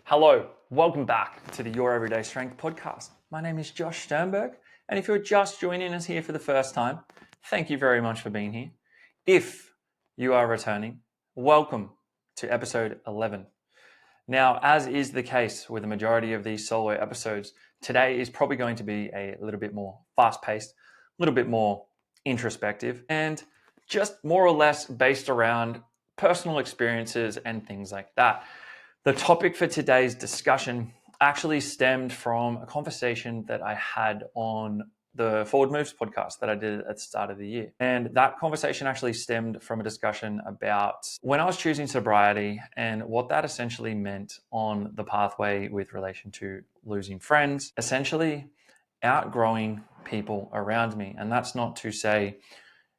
Hello, welcome back to the Your Everyday Strength podcast. My name is Josh Sternberg, and if you're just joining us here for the first time, thank you very much for being here. If you are returning, welcome to episode 11. Now, as is the case with the majority of these solo episodes, today is probably going to be a little bit more fast-paced, a little bit more introspective, and just more or less based around personal experiences and things like that. The topic for today's discussion actually stemmed from a conversation that I had on the Forward Moves podcast that I did at the start of the year. And that conversation actually stemmed from a discussion about when I was choosing sobriety and what that essentially meant on the pathway with relation to losing friends, essentially outgrowing people around me. And that's not to say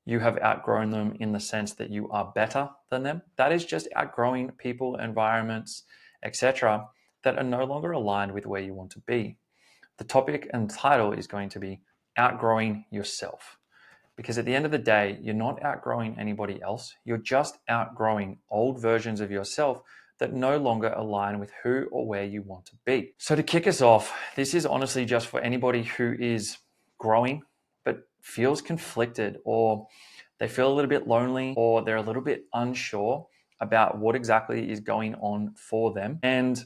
you have outgrown them in the sense that you are better than them. That is just outgrowing people, environments, etc., that are no longer aligned with where you want to be. The topic and title is going to be outgrowing yourself. Because at the end of the day, you're not outgrowing anybody else. You're just outgrowing old versions of yourself that no longer align with who or where you want to be. So to kick us off, this is honestly just for anybody who is growing but feels conflicted, or they feel a little bit lonely, or they're a little bit unsure about what exactly is going on for them. And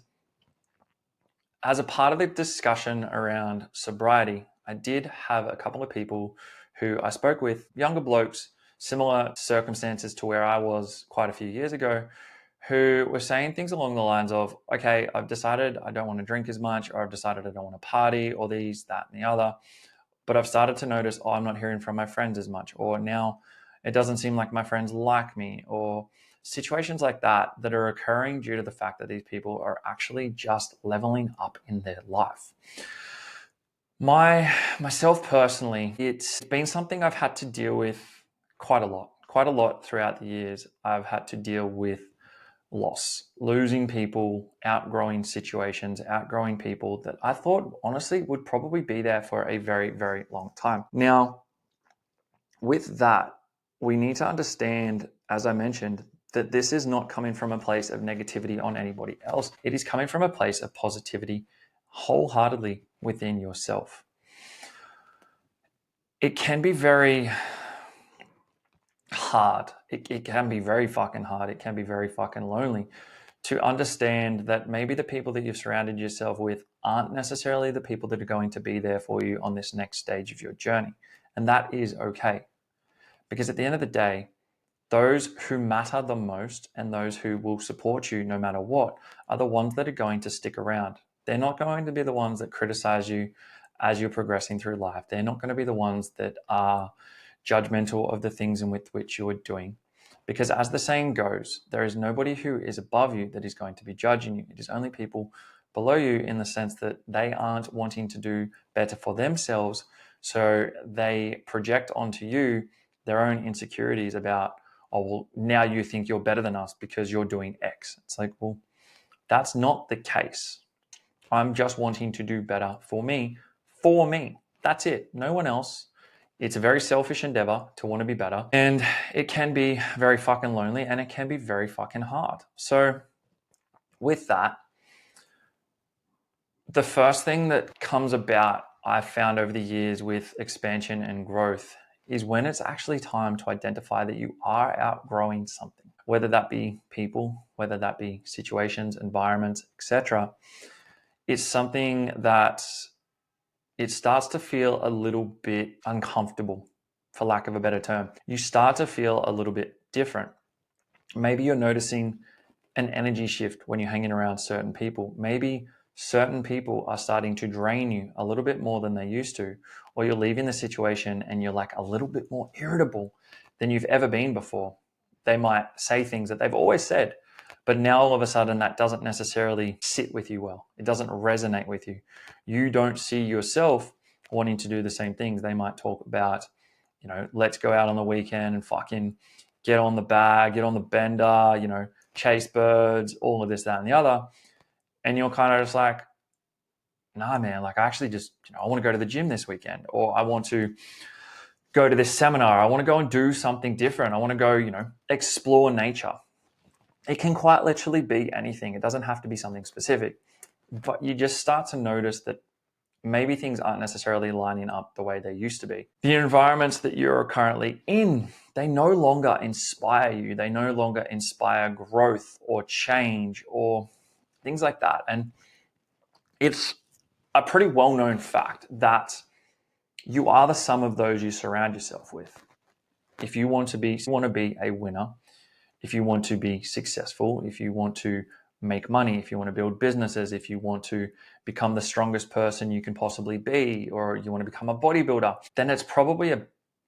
as a part of the discussion around sobriety, I did have a couple of people who I spoke with, younger blokes, similar circumstances to where I was quite a few years ago, who were saying things along the lines of, okay, I've decided I don't want to drink as much, or I've decided I don't want to party, or these, that, and the other. But I've started to notice, I'm not hearing from my friends as much, or now it doesn't seem like my friends like me, or situations like that that are occurring due to the fact that these people are actually just leveling up in their life. Myself personally, it's been something I've had to deal with quite a lot throughout the years. I've had to deal with loss, losing people, outgrowing situations, outgrowing people that I thought honestly would probably be there for a very, very long time. Now, with that, we need to understand, as I mentioned, that this is not coming from a place of negativity on anybody else. It is coming from a place of positivity wholeheartedly within yourself. It can be very hard. It can be very fucking hard. It can be very fucking lonely to understand that maybe the people that you've surrounded yourself with aren't necessarily the people that are going to be there for you on this next stage of your journey. And that is okay. Because at the end of the day, those who matter the most and those who will support you no matter what are the ones that are going to stick around. They're not going to be the ones that criticize you as you're progressing through life. They're not going to be the ones that are judgmental of the things in which you are doing. Because as the saying goes, there is nobody who is above you that is going to be judging you. It is only people below you, in the sense that they aren't wanting to do better for themselves. So they project onto you their own insecurities about, oh, well, now you think you're better than us because you're doing X. It's like, well, that's not the case. I'm just wanting to do better for me. That's it. No one else. It's a very selfish endeavor to want to be better. And it can be very fucking lonely, and it can be very fucking hard. So with that, the first thing that comes about, I've found over the years with expansion and growth, is when it's actually time to identify that you are outgrowing something, whether that be people, whether that be situations, environments, etc. It's something that it starts to feel a little bit uncomfortable, for lack of a better term. You start to feel a little bit different. Maybe you're noticing an energy shift when you're hanging around certain people. Maybe certain people are starting to drain you a little bit more than they used to, or you're leaving the situation and you're like a little bit more irritable than you've ever been before. They might say things that they've always said, but now all of a sudden that doesn't necessarily sit with you well. It doesn't resonate with you. You don't see yourself wanting to do the same things. They might talk about, let's go out on the weekend and fucking get on the bag, get on the bender, chase birds, all of this, that, and the other. And you're kind of just like, nah, man, like I actually just, I want to go to the gym this weekend, or I want to go to this seminar. I want to go and do something different. I want to go, explore nature. It can quite literally be anything. It doesn't have to be something specific, but you just start to notice that maybe things aren't necessarily lining up the way they used to be. The environments that you're currently in, they no longer inspire you. They no longer inspire growth or change or things like that. And it's a pretty well-known fact that you are the sum of those you surround yourself with. If you want to be a winner, if you want to be successful, if you want to make money, if you want to build businesses, if you want to become the strongest person you can possibly be, or you want to become a bodybuilder, then it's probably a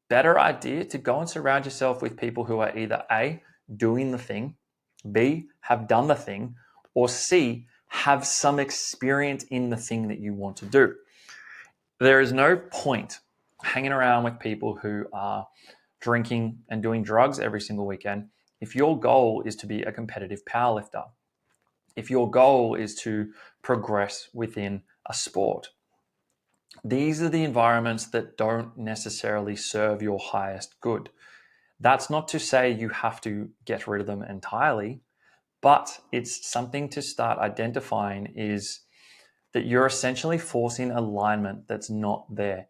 better idea to go and surround yourself with people who are either A, doing the thing, B, have done the thing, or C, have some experience in the thing that you want to do. There is no point hanging around with people who are drinking and doing drugs every single weekend if your goal is to be a competitive powerlifter, if your goal is to progress within a sport. These are the environments that don't necessarily serve your highest good. That's not to say you have to get rid of them entirely, but it's something to start identifying is that you're essentially forcing alignment that's not there.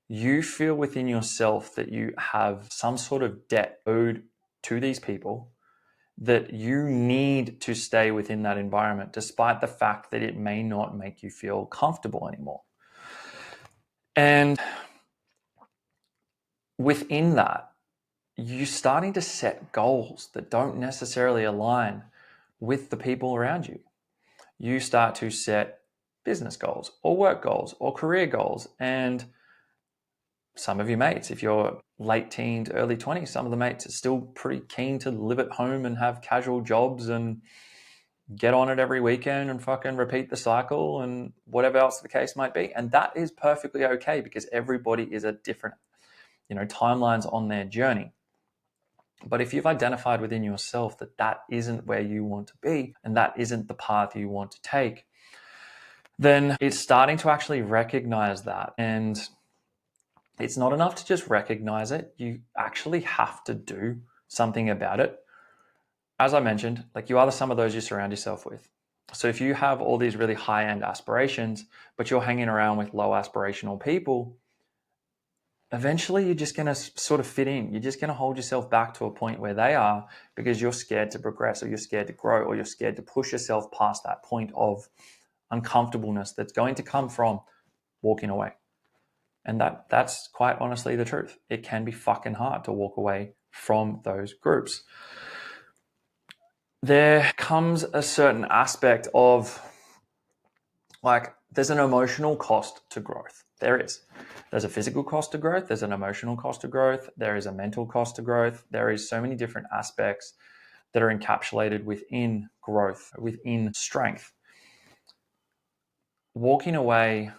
You feel within yourself that you have some sort of debt owed to these people, that you need to stay within that environment, despite the fact that it may not make you feel comfortable anymore. And within that, you're starting to set goals that don't necessarily align with the people around you. You start to set business goals or work goals or career goals. And some of your mates, if you're late teens, early 20s, some of the mates are still pretty keen to live at home and have casual jobs and get on it every weekend and fucking repeat the cycle and whatever else the case might be. And that is perfectly okay because everybody is at different, timelines on their journey. But if you've identified within yourself that that isn't where you want to be and that isn't the path you want to take, then it's starting to actually recognize that. And it's not enough to just recognize it. You actually have to do something about it. As I mentioned, you are the sum of those you surround yourself with. So if you have all these really high-end aspirations, but you're hanging around with low aspirational people, eventually you're just going to sort of fit in. You're just going to hold yourself back to a point where they are because you're scared to progress or you're scared to grow or you're scared to push yourself past that point of uncomfortableness that's going to come from walking away. And that's quite honestly the truth. It can be fucking hard to walk away from those groups. There comes a certain aspect of there's an emotional cost to growth. There is. There's a physical cost to growth. There's an emotional cost to growth. There is a mental cost to growth. There is so many different aspects that are encapsulated within growth, within strength. Walking away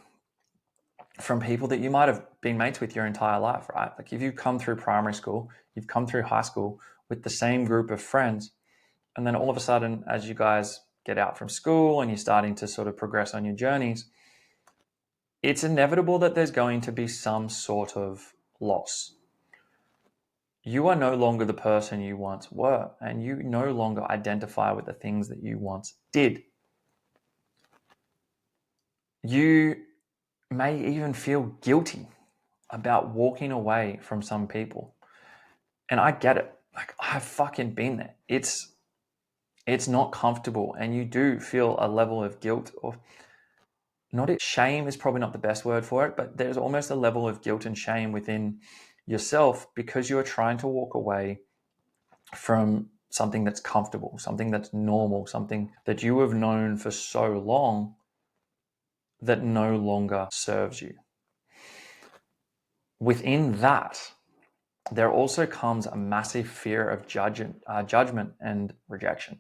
from people that you might have been mates with your entire life, right? If you've come through primary school, you've come through high school with the same group of friends, and then all of a sudden, as you guys get out from school and you're starting to sort of progress on your journeys, it's inevitable that there's going to be some sort of loss. You are no longer the person you once were, and you no longer identify with the things that you once did. You may even feel guilty about walking away from some people. And I get it. I've fucking been there. It's not comfortable, and you do feel a level of guilt, or not shame is probably not the best word for it, but there's almost a level of guilt and shame within yourself because you're trying to walk away from something that's comfortable, something that's normal, something that you have known for so long that no longer serves you. Within that, there also comes a massive fear of judgment and rejection.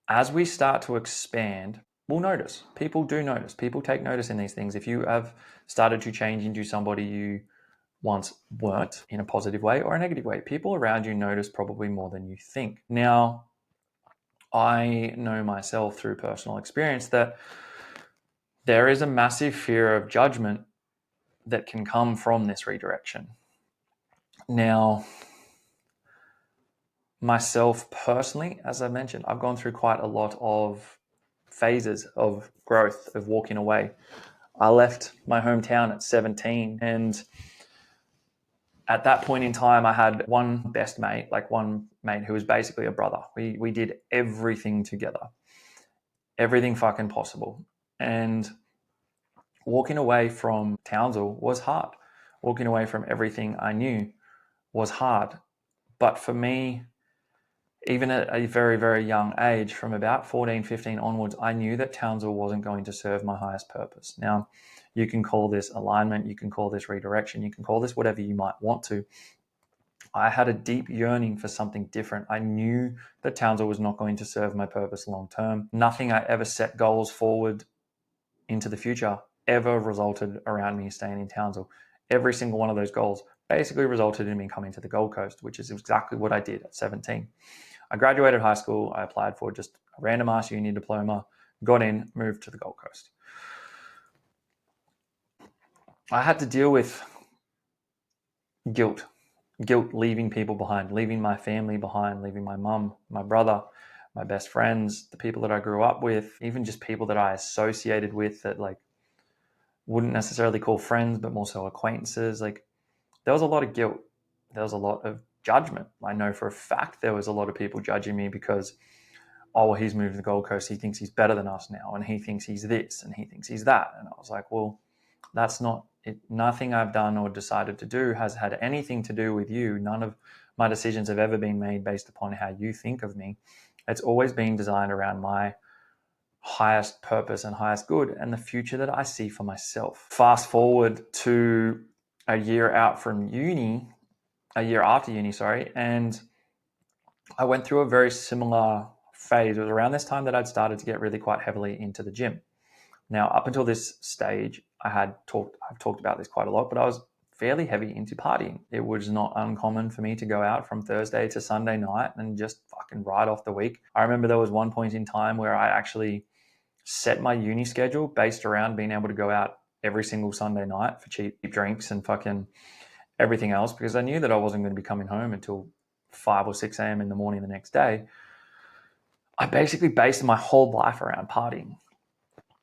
As we start to expand, we'll notice. People do notice. People take notice in these things. If you have started to change into somebody you once weren't in a positive way or a negative way, people around you notice probably more than you think. Now, I know myself through personal experience that there is a massive fear of judgment that can come from this redirection. Now, myself personally, as I mentioned, I've gone through quite a lot of phases of growth, of walking away. I left my hometown at 17, and at that point in time, I had one best mate, like one mate who was basically a brother. We did everything together, everything fucking possible. And walking away from Townsville was hard. Walking away from everything I knew was hard. But for me, even at a very, very young age, from about 14, 15 onwards, I knew that Townsville wasn't going to serve my highest purpose. Now, you can call this alignment, you can call this redirection, you can call this whatever you might want to. I had a deep yearning for something different. I knew that Townsville was not going to serve my purpose long term. Nothing I ever set goals forward into the future ever resulted around me staying in Townsville. Every single one of those goals basically resulted in me coming to the Gold Coast, which is exactly what I did at 17. I graduated high school. I applied for just a random ass uni diploma, got in, moved to the Gold Coast. I had to deal with guilt leaving people behind, leaving my family behind, leaving my mum, my brother, my best friends, the people that I grew up with, even just people that I associated with that like wouldn't necessarily call friends, but more so acquaintances. Like there was a lot of guilt. There was a lot of judgment. I know for a fact there was a lot of people judging me because, oh, well, he's moved to the Gold Coast. He thinks he's better than us now. And he thinks he's this and he thinks he's that. And I was like, well, that's not it. Nothing I've done or decided to do has had anything to do with you. None of my decisions have ever been made based upon how you think of me. It's always been designed around my highest purpose and highest good and the future that I see for myself. Fast forward to a year out from uni, a year after uni, sorry, and I went through a very similar phase. It was around this time that I'd started to get really quite heavily into the gym. Now, up until this stage, I've talked about this quite a lot, but I was fairly heavy into partying. It was not uncommon for me to go out from Thursday to Sunday night and just fucking ride off the week. I remember there was one point in time where I actually set my uni schedule based around being able to go out every single Sunday night for cheap drinks and fucking everything else, because I knew that I wasn't going to be coming home until 5 or 6 a.m. in the morning the next day. I basically based my whole life around partying.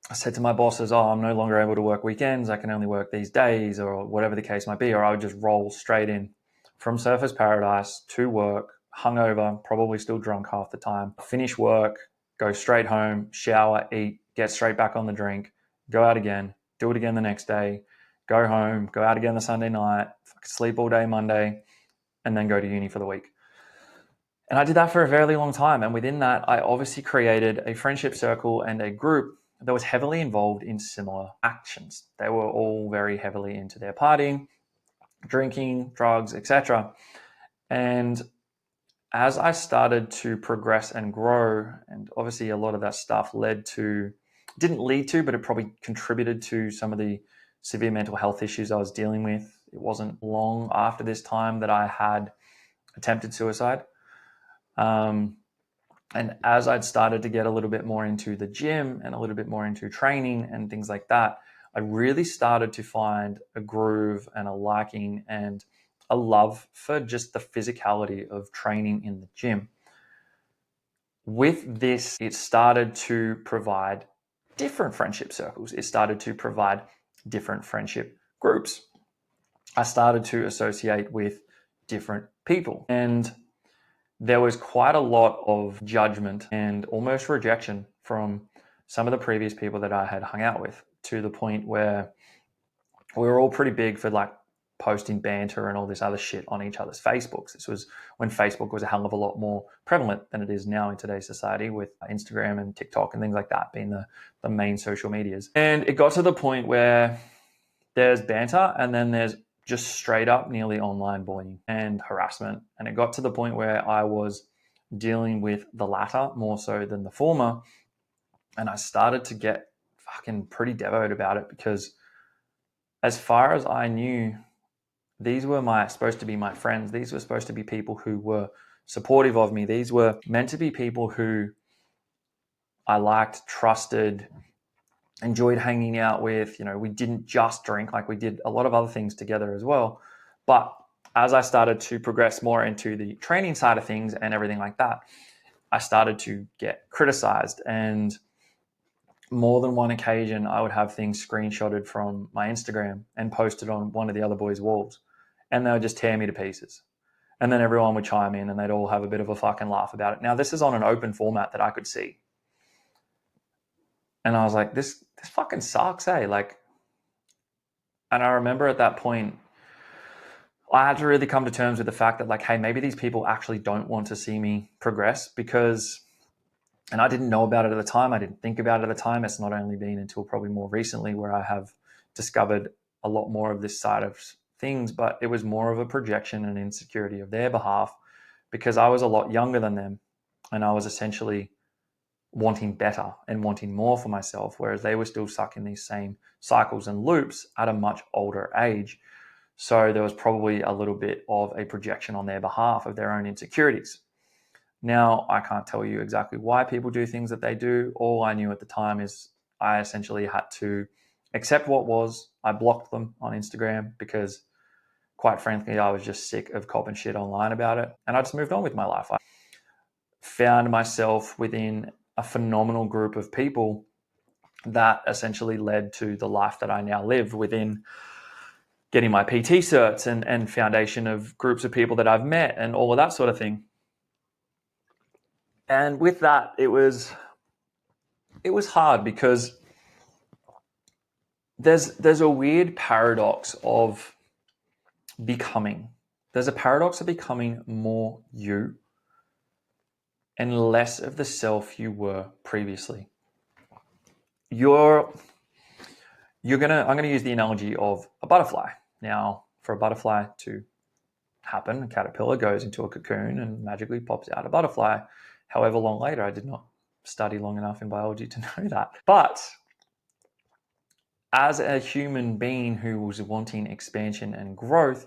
I said to my bosses, oh, I'm no longer able to work weekends. I can only work these days, or whatever the case might be. Or I would just roll straight in from Surfers Paradise to work, hungover, probably still drunk half the time, finish work, go straight home, shower, eat, get straight back on the drink, go out again, do it again the next day, go home, go out again the Sunday night, sleep all day Monday, and then go to uni for the week. And I did that for a very long time. And within that, I obviously created a friendship circle and a group that was heavily involved in similar actions. They were all very heavily into their partying, drinking, drugs, etc. And as I started to progress and grow, and obviously a lot of that stuff didn't lead to, but it probably contributed to some of the severe mental health issues I was dealing with. It wasn't long after this time that I had attempted suicide. And as I'd started to get a little bit more into the gym and a little bit more into training and things like that, I really started to find a groove and a liking and a love for just the physicality of training in the gym. With this, it started to provide different friendship circles. It started to provide different friendship groups. I started to associate with different people. And there was quite a lot of judgment and almost rejection from some of the previous people that I had hung out with, to the point where we were all pretty big for like posting banter and all this other shit on each other's Facebooks. This was when Facebook was a hell of a lot more prevalent than it is now in today's society, with Instagram and TikTok and things like that being the main social medias. And it got to the point where there's banter and then there's just straight up nearly online bullying and harassment. And it got to the point where I was dealing with the latter more so than the former. And I started to get fucking pretty devoted about it, because as far as I knew, these were supposed to be my friends. These were supposed to be people who were supportive of me. These were meant to be people who I liked, trusted, enjoyed hanging out with. You know, we didn't just drink, like we did a lot of other things together as well. But as I started to progress more into the training side of things and everything like that, I started to get criticized. And more than one occasion, I would have things screenshotted from my Instagram and posted on one of the other boys' walls. And they would just tear me to pieces. And then everyone would chime in and they'd all have a bit of a fucking laugh about it. Now, this is on an open format that I could see. And I was like, this fucking sucks, eh? Like, and I remember at that point, I had to really come to terms with the fact that, like, hey, maybe these people actually don't want to see me progress because, and I didn't know about it at the time. I didn't think about it at the time. It's not only been until probably more recently where I have discovered a lot more of this side of things, but it was more of a projection and insecurity of their behalf because I was a lot younger than them and I was essentially wanting better and wanting more for myself, whereas they were still stuck in these same cycles and loops at a much older age. So there was probably a little bit of a projection on their behalf of their own insecurities. Now, I can't tell you exactly why people do things that they do. All I knew at the time is I essentially had to accept what was. I blocked them on Instagram because, quite frankly, I was just sick of copping shit online about it. And I just moved on with my life. I found myself within a phenomenal group of people that essentially led to the life that I now live within getting my PT certs and foundation of groups of people that I've met and all of that sort of thing. And with that, it was hard because there's a weird paradox of becoming. There's a paradox of becoming more you and less of the self you were previously. I'm gonna use the analogy of a butterfly. Now, for a butterfly to happen, a caterpillar goes into a cocoon and magically pops out a butterfly. However long later, I did not study long enough in biology to know that. But as a human being who was wanting expansion and growth,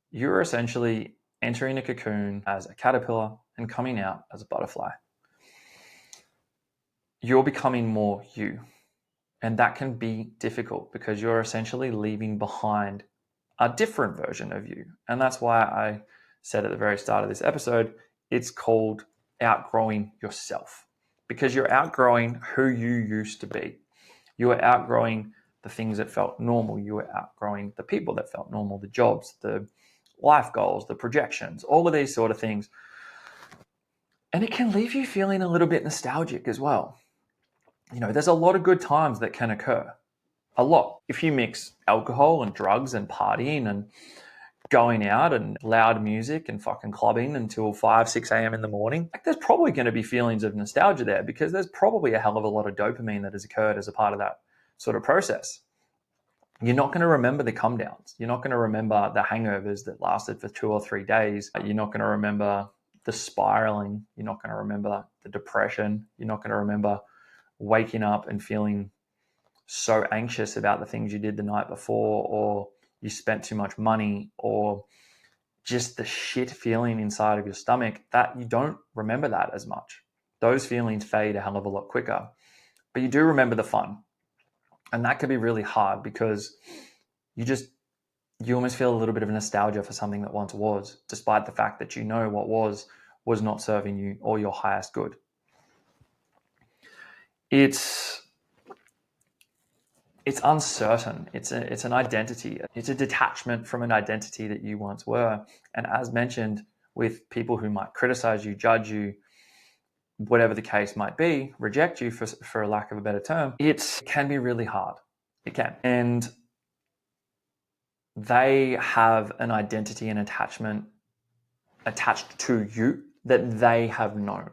you're essentially entering a cocoon as a caterpillar and coming out as a butterfly. You're becoming more you. And that can be difficult because you're essentially leaving behind a different version of you. And that's why I said at the very start of this episode, it's called outgrowing yourself, because you're outgrowing who you used to be. You are outgrowing the things that felt normal. You are outgrowing the people that felt normal, the jobs, the life goals, the projections, all of these sort of things. And it can leave you feeling a little bit nostalgic as well. You know, there's a lot of good times that can occur. A lot. If you mix alcohol and drugs and partying and going out and loud music and fucking clubbing until 5, 6 a.m. in the morning, like, there's probably going to be feelings of nostalgia there because there's probably a hell of a lot of dopamine that has occurred as a part of that sort of process. You're not going to remember the come downs. You're not going to remember the hangovers that lasted for 2 or 3 days. You're not going to remember the spiraling. You're not going to remember the depression. You're not going to remember waking up and feeling so anxious about the things you did the night before, or you spent too much money, or just the shit feeling inside of your stomach. That you don't remember that as much. Those feelings fade a hell of a lot quicker, but you do remember the fun. And that can be really hard because you almost feel a little bit of nostalgia for something that once was, despite the fact that you know what was not serving you or your highest good. It's uncertain. It's an identity. It's a detachment from an identity that you once were. And as mentioned, with people who might criticize you, judge you, whatever the case might be, reject you for a lack of a better term, it can be really hard. It can. And they have an identity and attachment attached to you that they have known.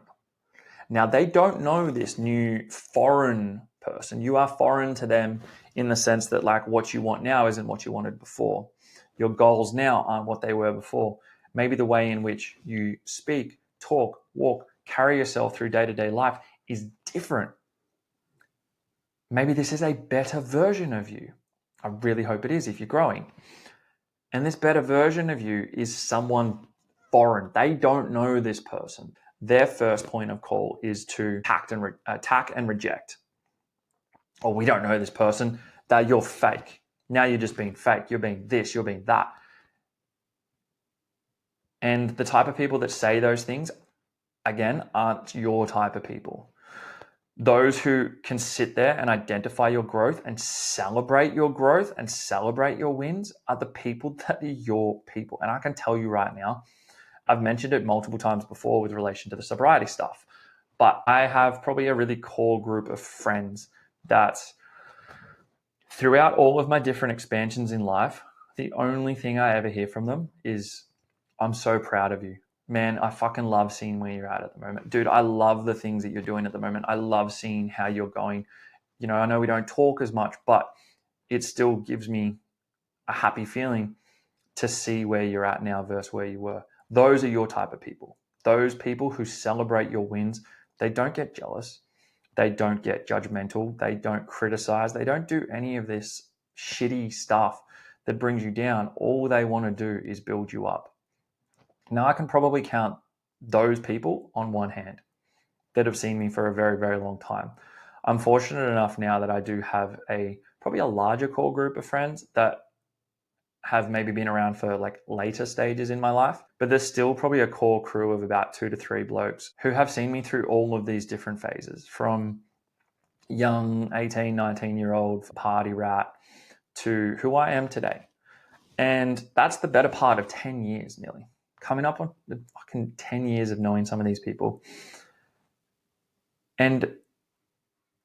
Now, they don't know this new foreign person. You are foreign to them in the sense that, like, what you want now isn't what you wanted before. Your goals now aren't what they were before. Maybe the way in which you speak, talk, walk, carry yourself through day-to-day life is different. Maybe this is a better version of you. I really hope it is if you're growing. And this better version of you is someone foreign. They don't know this person. Their first point of call is to attack and reject. Oh, we don't know this person. That you're fake. Now you're just being fake. You're being this. You're being that. And the type of people that say those things, again, aren't your type of people. Those who can sit there and identify your growth and celebrate your growth and celebrate your wins are the people that are your people. And I can tell you right now, I've mentioned it multiple times before with relation to the sobriety stuff, but I have probably a really core group of friends that throughout all of my different expansions in life, the only thing I ever hear from them is, I'm so proud of you. Man, I fucking love seeing where you're at the moment. Dude, I love the things that you're doing at the moment. I love seeing how you're going. You know, I know we don't talk as much, but it still gives me a happy feeling to see where you're at now versus where you were. Those are your type of people. Those people who celebrate your wins, they don't get jealous. They don't get judgmental. They don't criticize. They don't do any of this shitty stuff that brings you down. All they want to do is build you up. Now, I can probably count those people on one hand that have seen me for a very, very long time. I'm fortunate enough now that I do have probably a larger core group of friends that have maybe been around for like later stages in my life, but there's still probably a core crew of about 2 to 3 blokes who have seen me through all of these different phases, from young 18, 19-year-old party rat to who I am today. And that's the better part of 10 years nearly. Coming up on the fucking 10 years of knowing some of these people. And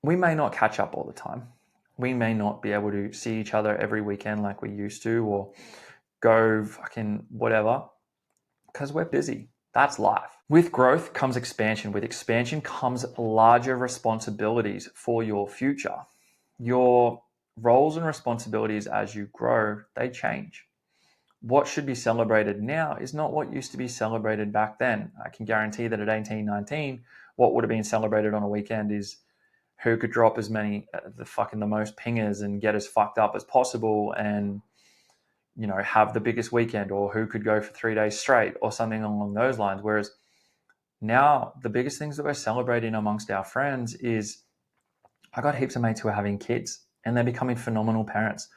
we may not catch up all the time. We may not be able to see each other every weekend like we used to, or go fucking whatever, because we're busy. That's life. With growth comes expansion. With expansion comes larger responsibilities for your future. Your roles and responsibilities as you grow, they change. What should be celebrated now is not what used to be celebrated back then. I can guarantee that at 18, 19, what would have been celebrated on a weekend is who could drop as many, the most pingers and get as fucked up as possible and, you know, have the biggest weekend, or who could go for 3 days straight or something along those lines. Whereas now the biggest things that we're celebrating amongst our friends is, I got heaps of mates who are having kids and they're becoming phenomenal parents.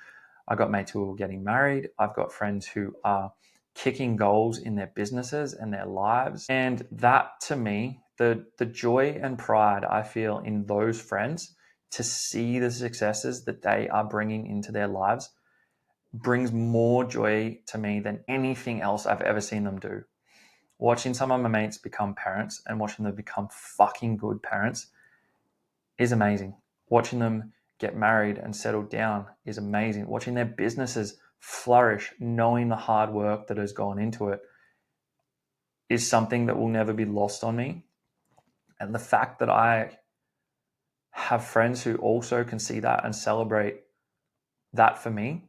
I got mates who are getting married. I've got friends who are kicking goals in their businesses and their lives. And that, to me, the joy and pride I feel in those friends to see the successes that they are bringing into their lives brings more joy to me than anything else I've ever seen them do. Watching some of my mates become parents and watching them become fucking good parents is amazing. Watching them get married and settle down is amazing. Watching their businesses flourish, knowing the hard work that has gone into it, is something that will never be lost on me. And the fact that I have friends who also can see that and celebrate that, for me,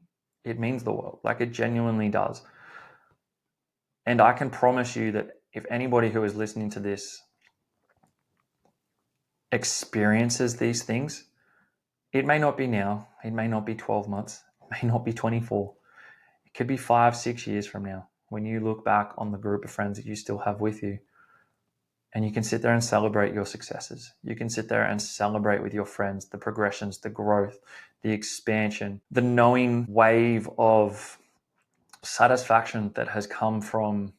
it means the world. Like, it genuinely does. And I can promise you that if anybody who is listening to this experiences these things, it may not be now, it may not be 12 months, it may not be 24. It could be 5, 6 years from now, when you look back on the group of friends that you still have with you, and you can sit there and celebrate your successes. You can sit there and celebrate with your friends the progressions, the growth, the expansion, the knowing wave of satisfaction that has come from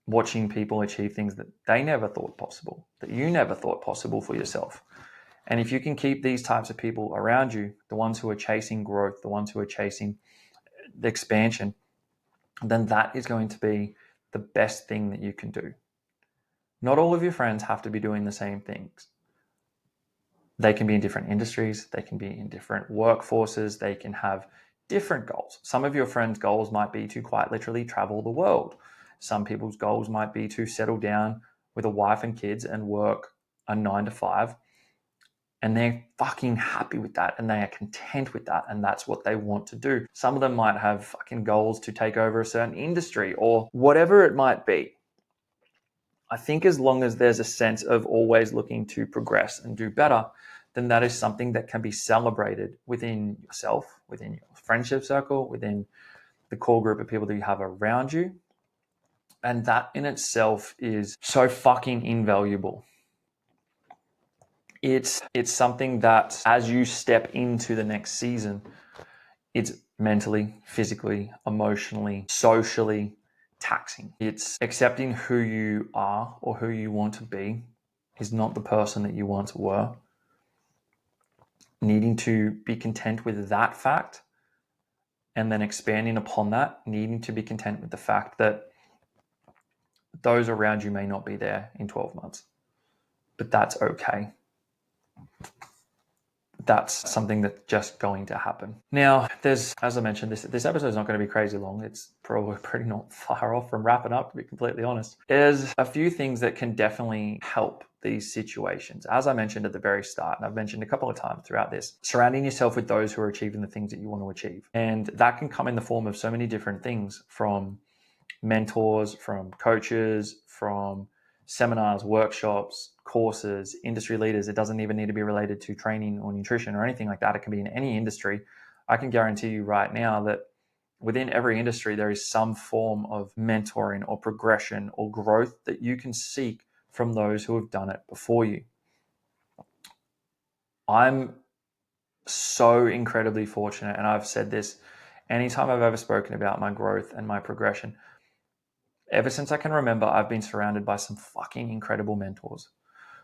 watching people achieve things that they never thought possible, that you never thought possible for yourself. And if you can keep these types of people around you, the ones who are chasing growth, the ones who are chasing the expansion, then that is going to be the best thing that you can do. Not all of your friends have to be doing the same things. They can be in different industries, they can be in different workforces, they can have different goals. Some of your friends' goals might be to quite literally travel the world. Some people's goals might be to settle down with a wife and kids and work a 9 to 5. And they're fucking happy with that and they are content with that, and that's what they want to do. Some of them might have fucking goals to take over a certain industry or whatever it might be. I think as long as there's a sense of always looking to progress and do better, then that is something that can be celebrated within yourself, within your friendship circle, within the core group of people that you have around you. And that in itself is so fucking invaluable. It's something that as you step into the next season, it's mentally, physically, emotionally, socially, taxing. It's accepting who you are or who you want to be is not the person that you once were. Needing to be content with that fact, and then expanding upon that, needing to be content with the fact that those around you may not be there in 12 months, but that's okay. That's something that's just going to happen. Now, as I mentioned, this episode is not going to be crazy long. It's probably pretty not far off from wrapping up, to be completely honest. There's a few things that can definitely help these situations. As I mentioned at the very start, and I've mentioned a couple of times throughout this, surrounding yourself with those who are achieving the things that you want to achieve. And that can come in the form of so many different things, from mentors, from coaches, from seminars, workshops, courses, industry leaders. It doesn't even need to be related to training or nutrition or anything like that. It can be in any industry. I can guarantee you right now that within every industry, there is some form of mentoring or progression or growth that you can seek from those who have done it before you. I'm so incredibly fortunate, and I've said this anytime I've ever spoken about my growth and my progression. Ever since I can remember, I've been surrounded by some fucking incredible mentors,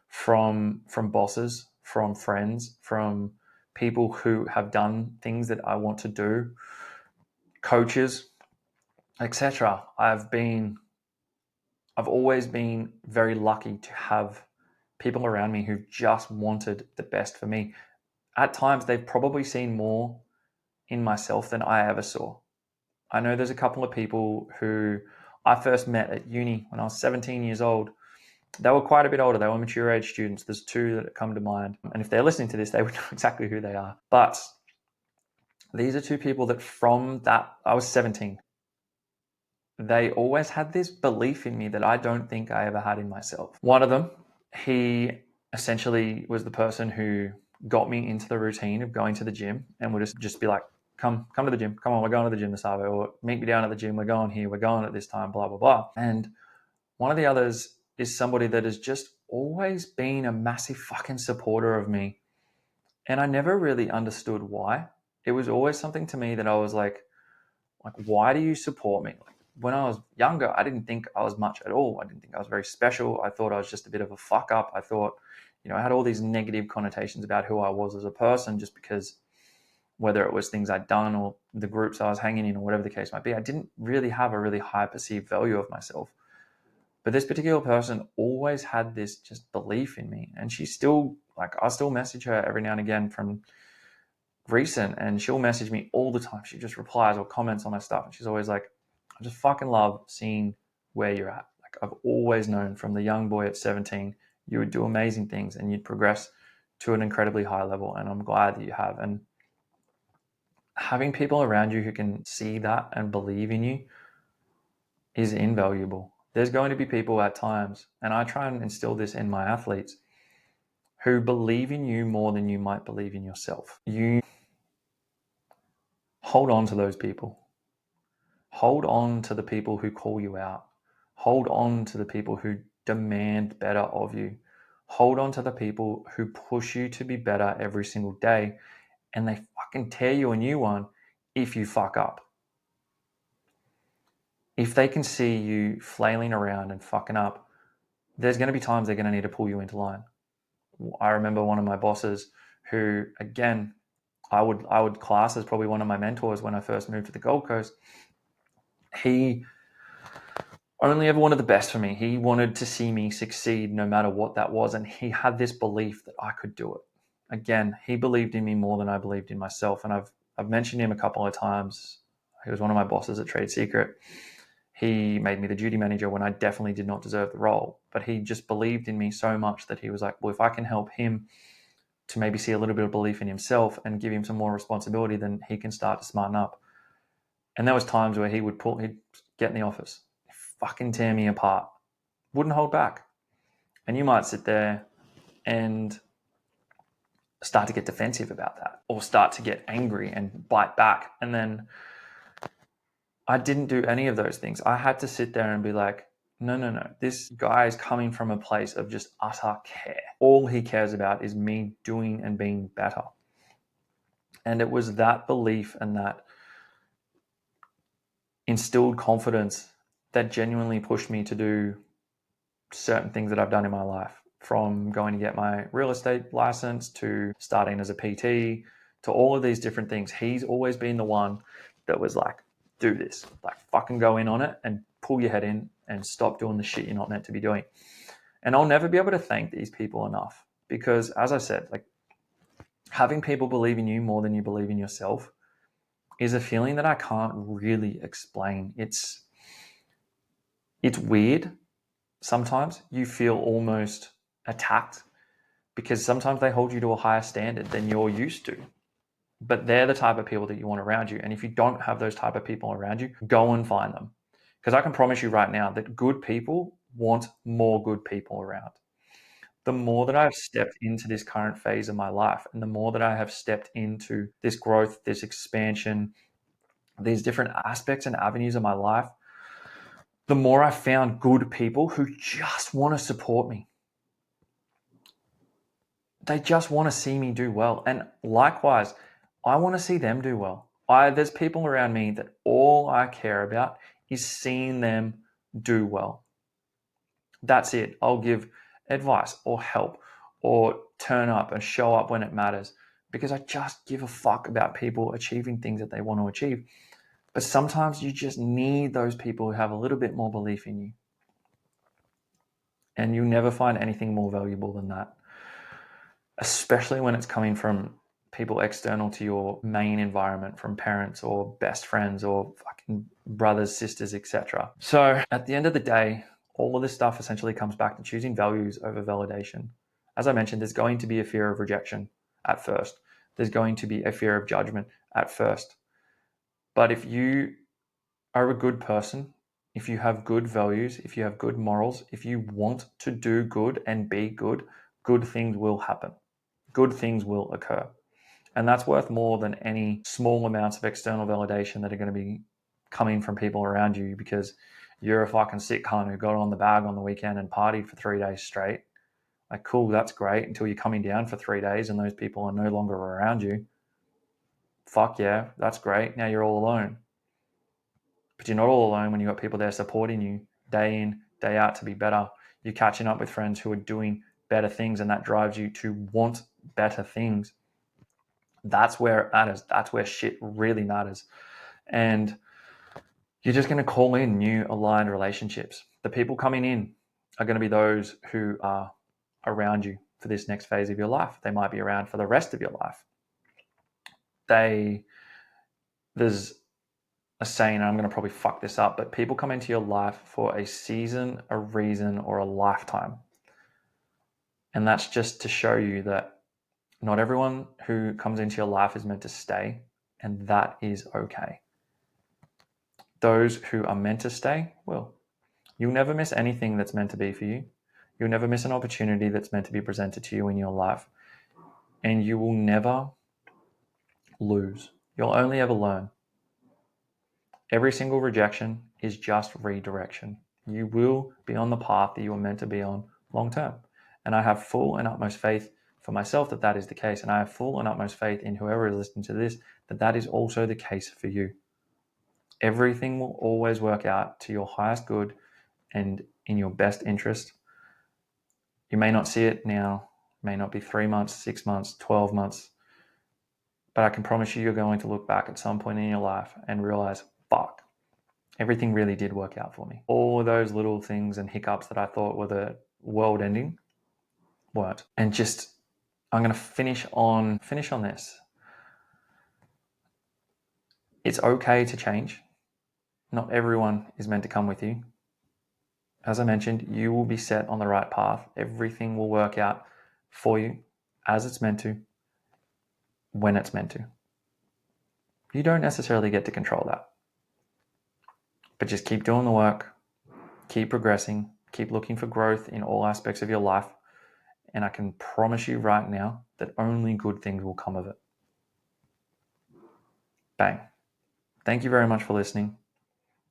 from bosses, from friends, from people who have done things that I want to do, coaches, etc. I've always been very lucky to have people around me who just wanted the best for me. At times, they've probably seen more in myself than I ever saw. I know there's a couple of people who I first met at uni when I was 17 years old. They were quite a bit older. They were mature age students. There's two that come to mind. And if they're listening to this, they would know exactly who they are. But these are two people that from that, I was 17. They always had this belief in me that I don't think I ever had in myself. One of them, he essentially was the person who got me into the routine of going to the gym, and would just be like, come to the gym. Come on, we're going to the gym this hour, or meet me down at the gym. We're going here. We're going at this time, blah, blah, blah. And one of the others is somebody that has just always been a massive fucking supporter of me. And I never really understood why. It was always something to me that I was like, why do you support me? Like, when I was younger, I didn't think I was much at all. I didn't think I was very special. I thought I was just a bit of a fuck up. I thought, I had all these negative connotations about who I was as a person, just because whether it was things I'd done or the groups I was hanging in or whatever the case might be, I didn't really have a really high perceived value of myself. But this particular person always had this just belief in me. And she's still, I still message her every now and again from recent, and she'll message me all the time. She just replies or comments on my stuff. And she's always like, I just fucking love seeing where you're at. I've always known from the young boy at 17, you would do amazing things and you'd progress to an incredibly high level. And I'm glad that you have. And having people around you who can see that and believe in you is invaluable. There's going to be people at times, and I try and instill this in my athletes, who believe in you more than you might believe in yourself. You hold on to those people. Hold on to the people who call you out. Hold on to the people who demand better of you. Hold on to the people who push you to be better every single day, and they fucking tear you a new one if you fuck up. If they can see you flailing around and fucking up, there's going to be times they're going to need to pull you into line. I remember one of my bosses who, again, I would class as probably one of my mentors when I first moved to the Gold Coast. He only ever wanted the best for me. He wanted to see me succeed no matter what that was. And he had this belief that I could do it. Again, he believed in me more than I believed in myself. And I've mentioned him a couple of times. He was one of my bosses at Trade Secret. He made me the duty manager when I definitely did not deserve the role. But he just believed in me so much that he was like, well, if I can help him to maybe see a little bit of belief in himself and give him some more responsibility, then he can start to smarten up. And there was times where he'd get in the office, fucking tear me apart, wouldn't hold back. And you might sit there and start to get defensive about that, or start to get angry and bite back. And then I didn't do any of those things. I had to sit there and be like, no. This guy is coming from a place of just utter care. All he cares about is me doing and being better. And it was that belief and that instilled confidence that genuinely pushed me to do certain things that I've done in my life, from going to get my real estate license to starting as a PT to all of these different things. He's always been the one that was like, do this, like fucking go in on it and pull your head in and stop doing the shit you're not meant to be doing. And I'll never be able to thank these people enough, because as I said, like, having people believe in you more than you believe in yourself is a feeling that I can't really explain. It's weird. Sometimes you feel almost attacked because sometimes they hold you to a higher standard than you're used to. But they're the type of people that you want around you. And if you don't have those type of people around you, go and find them. Because I can promise you right now that good people want more good people around. The more that I've stepped into this current phase of my life, and the more that I have stepped into this growth, this expansion, these different aspects and avenues of my life, the more I found good people who just want to support me. They just want to see me do well. And likewise, I want to see them do well. There's people around me that all I care about is seeing them do well. That's it. I'll give advice or help or turn up and show up when it matters, because I just give a fuck about people achieving things that they want to achieve. But sometimes you just need those people who have a little bit more belief in you. And you'll never find anything more valuable than that, especially when it's coming from people external to your main environment, from parents or best friends or fucking brothers, sisters, etc. So at the end of the day, all of this stuff essentially comes back to choosing values over validation. As I mentioned, there's going to be a fear of rejection at first. There's going to be a fear of judgment at first. But if you are a good person, if you have good values, if you have good morals, if you want to do good and be good, good things will happen. Good things will occur. And that's worth more than any small amounts of external validation that are going to be coming from people around you because you're a fucking sick cunt who got on the bag on the weekend and partied for 3 days straight. Like, cool, that's great until you're coming down for 3 days and those people are no longer around you. Fuck yeah, that's great. Now you're all alone. But you're not all alone when you've got people there supporting you day in, day out to be better. You're catching up with friends who are doing better things, and that drives you to want better things. That's where it matters. That's where shit really matters. And you're just going to call in new aligned relationships. The people coming in are going to be those who are around you for this next phase of your life. They might be around for the rest of your life. There's a saying, and I'm going to probably fuck this up, but people come into your life for a season, a reason, or a lifetime. And that's just to show you that not everyone who comes into your life is meant to stay, and that is okay. Those who are meant to stay will. You'll never miss anything that's meant to be for you. You'll never miss an opportunity that's meant to be presented to you in your life. And you will never lose. You'll only ever learn. Every single rejection is just redirection. You will be on the path that you are meant to be on long term. And I have full and utmost faith for myself that that is the case. And I have full and utmost faith in whoever is listening to this, that that is also the case for you. Everything will always work out to your highest good and in your best interest. You may not see it now, it may not be 3 months, 6 months, 12 months, but I can promise you, you're going to look back at some point in your life and realize, fuck, everything really did work out for me. All of those little things and hiccups that I thought were the world ending weren't. And just, I'm going to finish on this. It's okay to change. Not everyone is meant to come with you. As I mentioned, you will be set on the right path. Everything will work out for you as it's meant to, when it's meant to. You don't necessarily get to control that. But just keep doing the work, keep progressing, keep looking for growth in all aspects of your life. And I can promise you right now that only good things will come of it. Bang. Thank you very much for listening.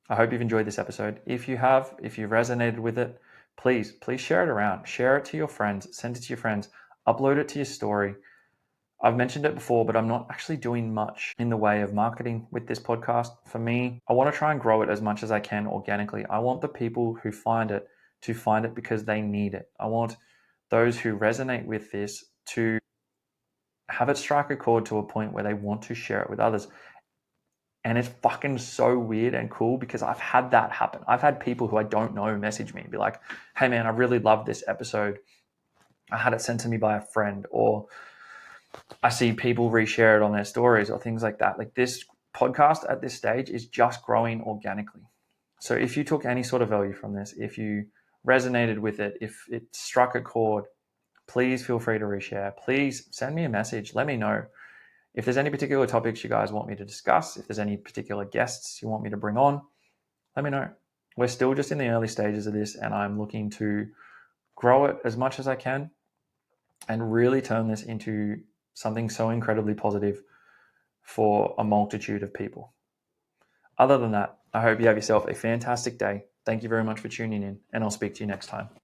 I hope you've enjoyed this episode. If you have, if you've resonated with it, please share it around. Share it to your friends. Send it to your friends. Upload it to your story. I've mentioned it before, but I'm not actually doing much in the way of marketing with this podcast. For me, I want to try and grow it as much as I can organically. I want the people who find it to find it because they need it. I want those who resonate with this to have it strike a chord to a point where they want to share it with others. And it's fucking so weird and cool because I've had that happen. I've had people who I don't know message me and be like, hey man, I really love this episode. I had it sent to me by a friend, or I see people reshare it on their stories or things like that. Like, this podcast at this stage is just growing organically. So if you took any sort of value from this, if you resonated with it, if it struck a chord, please feel free to reshare. Please send me a message. Let me know. If there's any particular topics you guys want me to discuss, if there's any particular guests you want me to bring on, let me know. We're still just in the early stages of this, and I'm looking to grow it as much as I can and really turn this into something so incredibly positive for a multitude of people. Other than that, I hope you have yourself a fantastic day. Thank you very much for tuning in, and I'll speak to you next time.